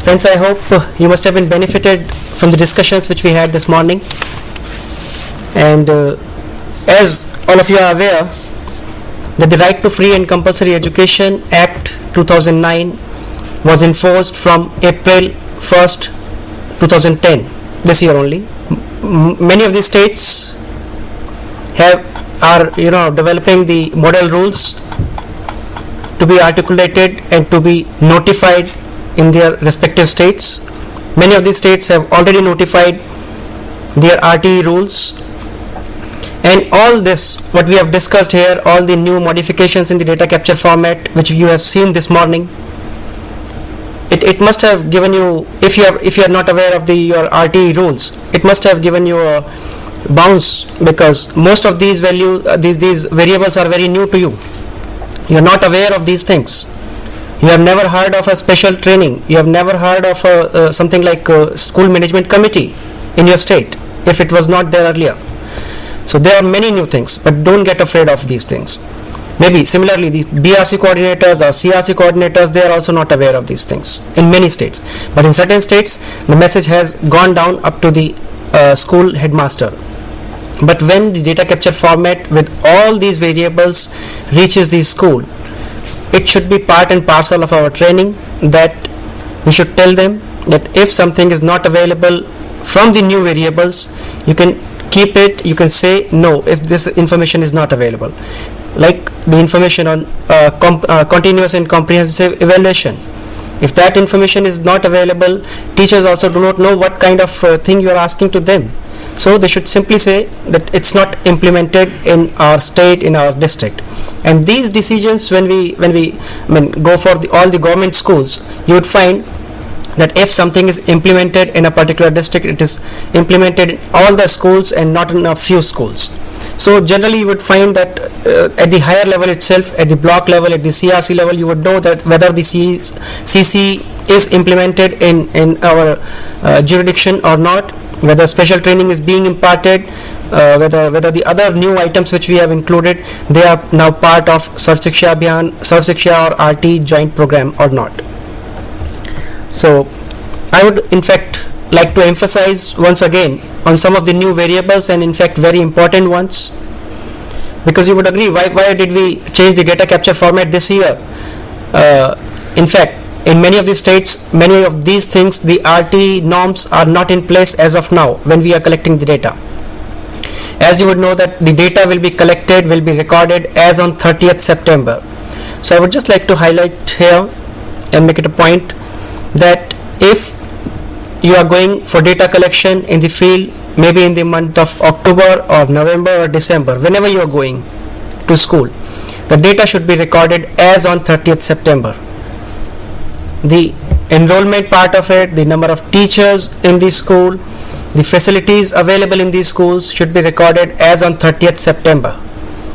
Friends, I hope you must have been benefited from the discussions which we had this morning. And as all of you are aware, that the Right to Free and Compulsory Education Act 2009 was enforced from April 1st, 2010, this year only. Many of the states are developing the model rules to be articulated and to be notified in their respective states. Many of these states have already notified their RTE rules, and all this what we have discussed here, all the new modifications in the data capture format which you have seen this morning, it must have given you, if you are not aware of your RTE rules, it must have given you a bounce, because most of these these variables are very new to you. You are not aware of these things. You have never heard of a special training. You have never heard of something like a school management committee in your state, if it was not there earlier. So there are many new things, but don't get afraid of these things. Maybe similarly, the BRC coordinators or CRC coordinators, they are also not aware of these things in many states. But in certain states, the message has gone down up to the school headmaster. But when the data capture format with all these variables reaches the school, it should be part and parcel of our training that we should tell them that if something is not available from the new variables, you can keep it, you can say no if this information is not available. Like the information on continuous and comprehensive evaluation. If that information is not available, teachers also do not know what kind of thing you are asking to them. So they should simply say that it's not implemented in our state, in our district. And these decisions, when we go for all the government schools, you would find that if something is implemented in a particular district, it is implemented in all the schools and not in a few schools. So generally you would find that at the higher level itself, at the block level, at the CRC level, you would know that whether the CC is implemented in our jurisdiction or not, whether special training is being imparted, whether the other new items which we have included, they are now part of Sarv Shiksha Abhiyan, Sarv Shiksha or RT joint program or not. So I would in fact like to emphasize once again on some of the new variables, and in fact very important ones, because you would agree, why did we change the data capture format this year? In fact, in many of the states, many of these things, the RT norms are not in place as of now when we are collecting the data. As you would know that the data will be collected, will be recorded as on 30th September. So I would just like to highlight here and make it a point that if you are going for data collection in the field, maybe in the month of October or November or December, whenever you are going to school, the data should be recorded as on 30th September. The enrollment part of it, the number of teachers in the school, the facilities available in these schools should be recorded as on 30th September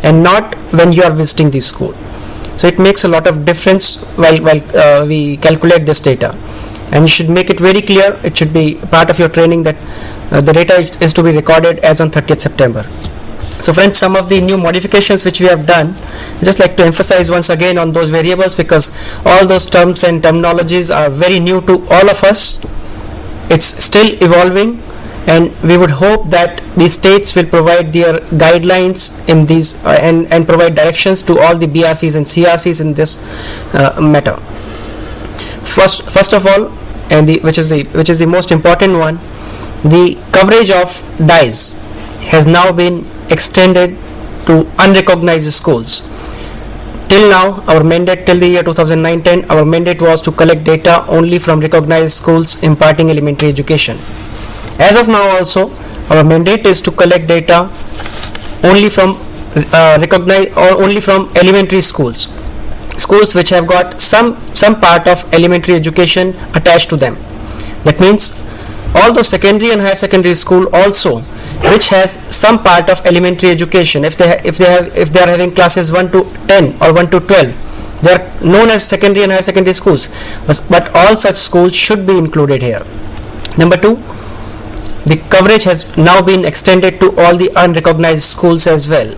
and not when you are visiting the school. So it makes a lot of difference while we calculate this data, and you should make it very clear. It should be part of your training that the data is to be recorded as on 30th September. So friends, some of the new modifications which we have done, just like to emphasize once again on those variables, because all those terms and terminologies are very new to all of us. It's still evolving, and we would hope that the states will provide their guidelines in these and provide directions to all the BRCs and CRCs in this matter. First of all, and which is the most important one, the coverage of DISE has now been extended to unrecognized schools. Till now, our mandate till the year 2009-10, our mandate was to collect data only from recognized schools imparting elementary education. As of now also, our mandate is to collect data only from recognized or only from elementary schools which have got some part of elementary education attached to them. That means all those secondary and higher secondary school also which has some part of elementary education, if they are having classes 1 to 10 or 1 to 12, they are known as secondary and higher secondary schools, but all such schools should be included here. Number 2, the coverage has now been extended to all the unrecognized schools as well.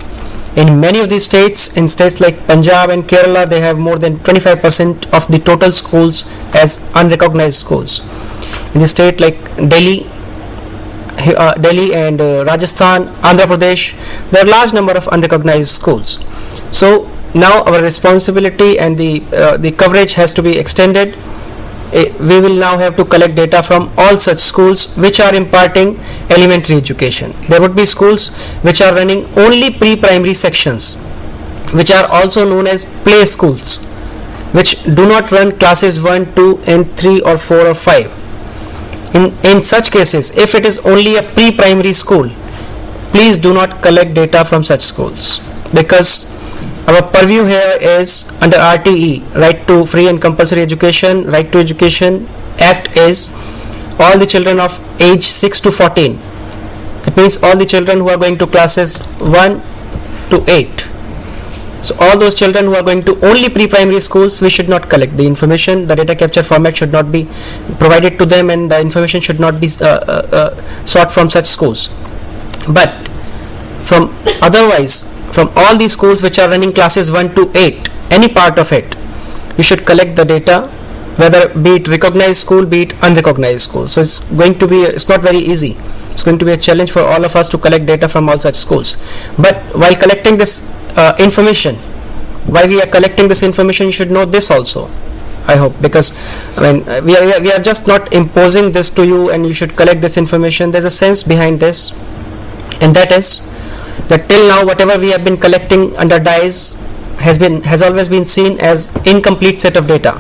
In many of these states, in states like Punjab and Kerala, they have more than 25% of the total schools as unrecognized schools. In the state like Delhi and Rajasthan, Andhra Pradesh, there are large number of unrecognized schools. So now our responsibility and the coverage has to be extended. We will now have to collect data from all such schools which are imparting elementary education. There would be schools which are running only pre-primary sections, which are also known as play schools, which do not run classes 1, 2 and 3 or 4 or 5. In such cases, if it is only a pre-primary school, please do not collect data from such schools, because our purview here is under RTE, Right to Free and Compulsory Education, Right to Education Act, is all the children of age 6 to 14. That means all the children who are going to classes 1 to 8. So all those children who are going to only pre-primary schools, we should not collect the information. The data capture format should not be provided to them, and the information should not be sought from such schools. But from all these schools which are running classes 1 to 8, any part of it, you should collect the data, whether be it recognized school, be it unrecognized school. So it's not very easy. It's going to be a challenge for all of us to collect data from all such schools. But while collecting this information, you should know this also, I hope, because we are just not imposing this to you and you should collect this information. There's a sense behind this, and that is that till now whatever we have been collecting under DISE has always been seen as incomplete set of data.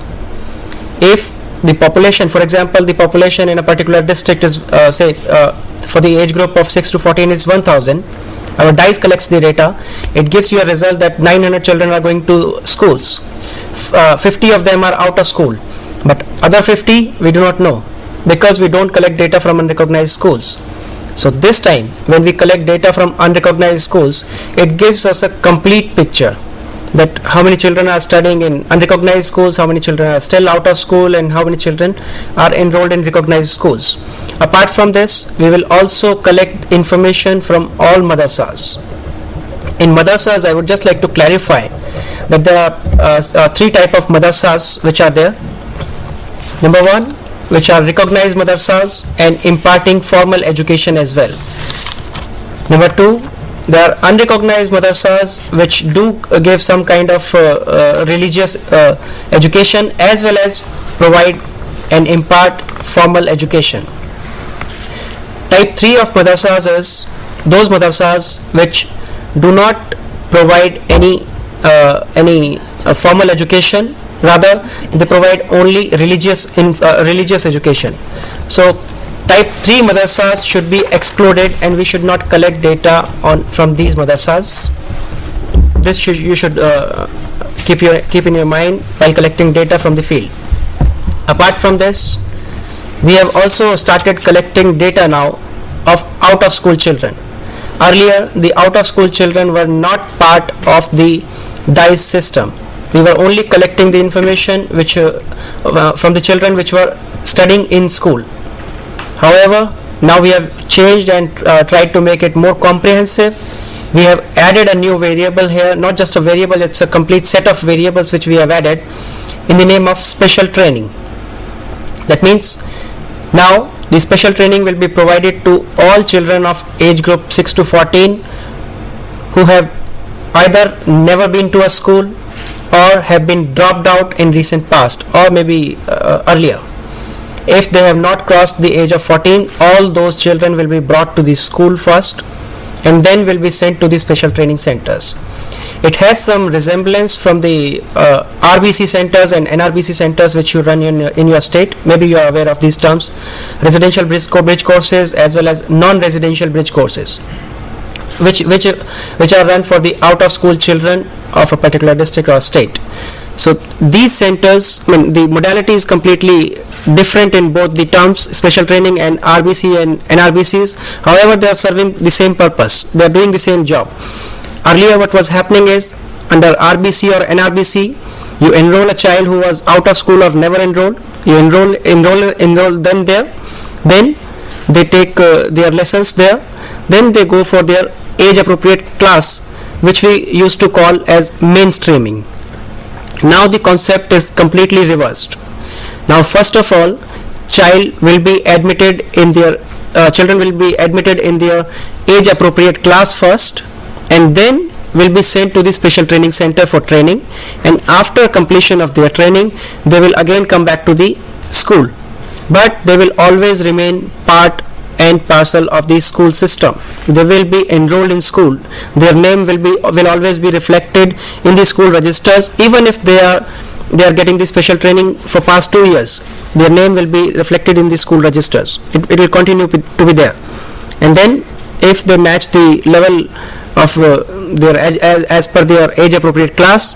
If the population, for example, the population in a particular district is for the age group of 6 to 14 is 1000, our DISE collects the data. It gives you a result that 900 children are going to schools, 50 of them are out of school, but other 50 we do not know, because we don't collect data from unrecognized schools. So this time when we collect data from unrecognized schools, it gives us a complete picture that how many children are studying in unrecognized schools, how many children are still out of school, and how many children are enrolled in recognized schools. Apart from this, we will also collect information from all madrasas. In madrasas, I would just like to clarify that there are three types of madrasas which are there. Number one, which are recognized madrasas and imparting formal education as well. Number two, there are unrecognized madrasas which do give some kind of religious education as well as provide and impart formal education. Type 3 of madrasas is those madrasas which do not provide any formal education, rather they provide only religious education. So type 3 madrasas should be excluded, and we should not collect data from these madrasas. This you should keep in your mind while collecting data from the field. Apart from this, we have also started collecting data now of out of school children. Earlier, the out of school children were not part of the DISE system. We were only collecting the information which from the children which were studying in school. However, now we have changed and tried to make it more comprehensive. We have added a new variable here, not just a variable, it's a complete set of variables which we have added in the name of special training. That means now the special training will be provided to all children of age group 6 to 14 who have either never been to a school or have been dropped out in recent past, or maybe earlier. If they have not crossed the age of 14, all those children will be brought to the school first and then will be sent to the special training centers. It has some resemblance from the RBC centers and NRBC centers which you run in your state. Maybe you are aware of these terms: residential bridge courses as well as non-residential bridge courses, which are run for the out of school children of a particular district or state. So these centers, the modality is completely different in both the terms special training and RBC and NRBCs. However, they are serving the same purpose. They are doing the same job. Earlier, what was happening is, under RBC or NRBC, you enroll a child who was out of school or never enrolled. You enroll them there. Then they take their lessons there. Then they go for their age appropriate class which we used to call as mainstreaming. Now the concept is completely reversed. Now first of all, children will be admitted in their age appropriate class first, and then will be sent to the special training center for training, and after completion of their training they will again come back to the school, but they will always remain part and parcel of the school system. They will be enrolled in school. Their name will always be reflected in the school registers, even if they are getting the special training for past 2 years. Their name will be reflected in the school registers. It will continue to be there. And then if they match the level of their as per their age appropriate class,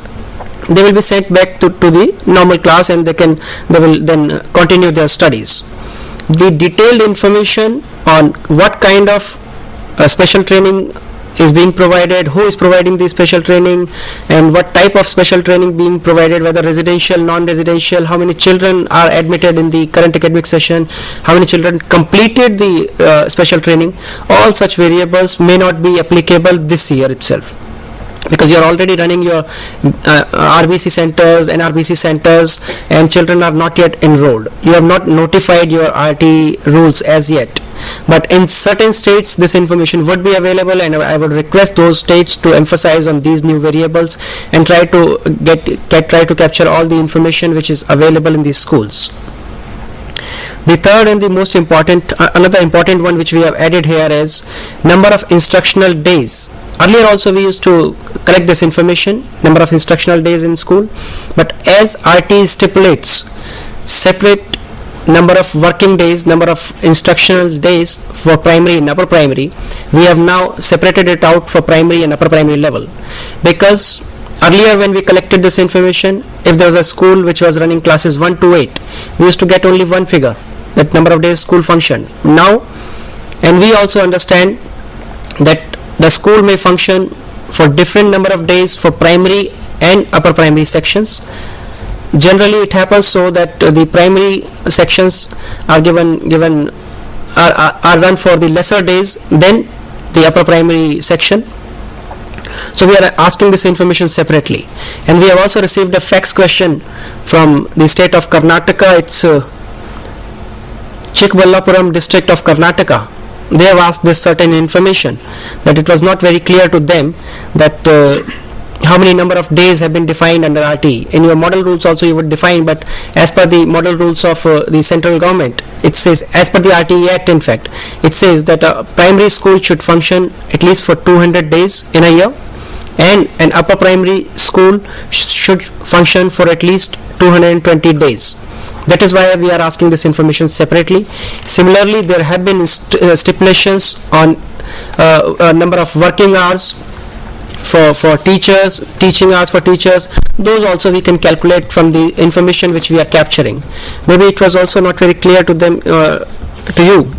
they will be sent back to the normal class, and they will then continue their studies. The detailed information on what kind of special training is being provided, who is providing the special training, and what type of special training being provided, whether residential, non-residential, how many children are admitted in the current academic session, how many children completed the special training, all such variables may not be applicable this year itself, because you are already running your RBC centers, NRBC centers, and children are not yet enrolled. You have not notified your RT rules as yet. But in certain states this information would be available, and I would request those states to emphasize on these new variables and try to capture all the information which is available in these schools. The third and the most important, another important one which we have added here is number of instructional days. Earlier also we used to collect this information, number of instructional days in school, but as RT stipulates separate number of working days, number of instructional days for primary and upper primary, we have now separated it out for primary and upper primary level, because earlier when we collected this information, if there was a school which was running classes 1 to 8, we used to get only one figure, that number of days school function. Now, and we also understand that the school may function for different number of days for primary and upper primary sections. Generally it happens so that the primary sections are are run for the lesser days than the upper primary section. So we are asking this information separately, and we have also received a fax question from the state of Karnataka. It's Chikballapuram district of Karnataka. They have asked this certain information, that it was not very clear to them that how many number of days have been defined under RT. In your model rules also you would define, but as per the model rules of the central government, it says, as per the RTE Act in fact, it says that a primary school should function at least for 200 days in a year, and an upper primary school should function for at least 220 days. That is why we are asking this information separately. Similarly, there have been stipulations on number of working hours for teachers, teaching hours for teachers. Those also we can calculate from the information which we are capturing. Maybe it was also not very clear to them, to you,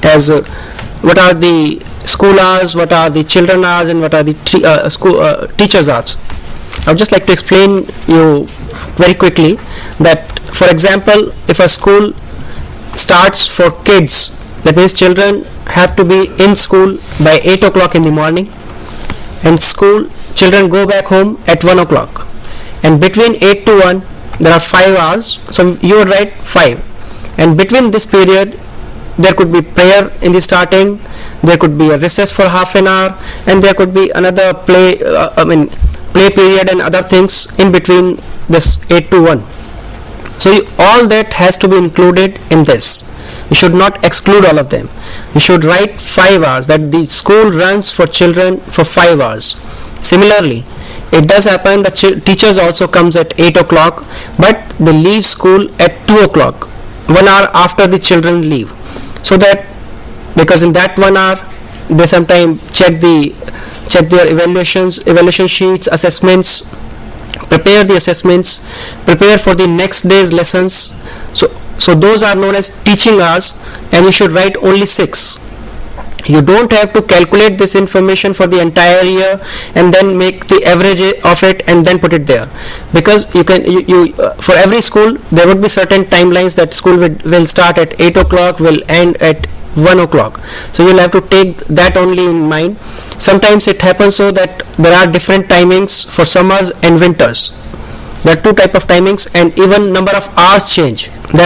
as what are the school hours, what are the children hours, and what are the teachers hours. I would just like to explain you very quickly that, for example, if a school starts for kids, that means children have to be in school by 8 o'clock in the morning, and children go back home at 1 o'clock, and between 8 to 1 there are 5 hours, so you would write 5, and between this period there could be prayer in the starting, there could be a recess for half an hour, and there could be another play period and other things in between this 8 to 1. So all that has to be included in this. You should not exclude all of them. You should write 5 hours, that the school runs for children for 5 hours. Similarly, it does happen that teachers also comes at 8 o'clock, but they leave school at 2 o'clock, 1 hour after the children leave. So that, because in that 1 hour they sometimes check their evaluation sheets, assessments, prepare the assessments, prepare for the next day's lessons. So those are known as teaching hours, and you should write only 6. You don't have to calculate this information for the entire year and then make the average of it and then put it there, because you for every school there would be certain timelines, that school will start at 8 o'clock, will end at 1 o'clock. So you'll have to take that only in mind. Sometimes it happens so that there are different timings for summers and winters. There are two type of timings, and even number of hours change. There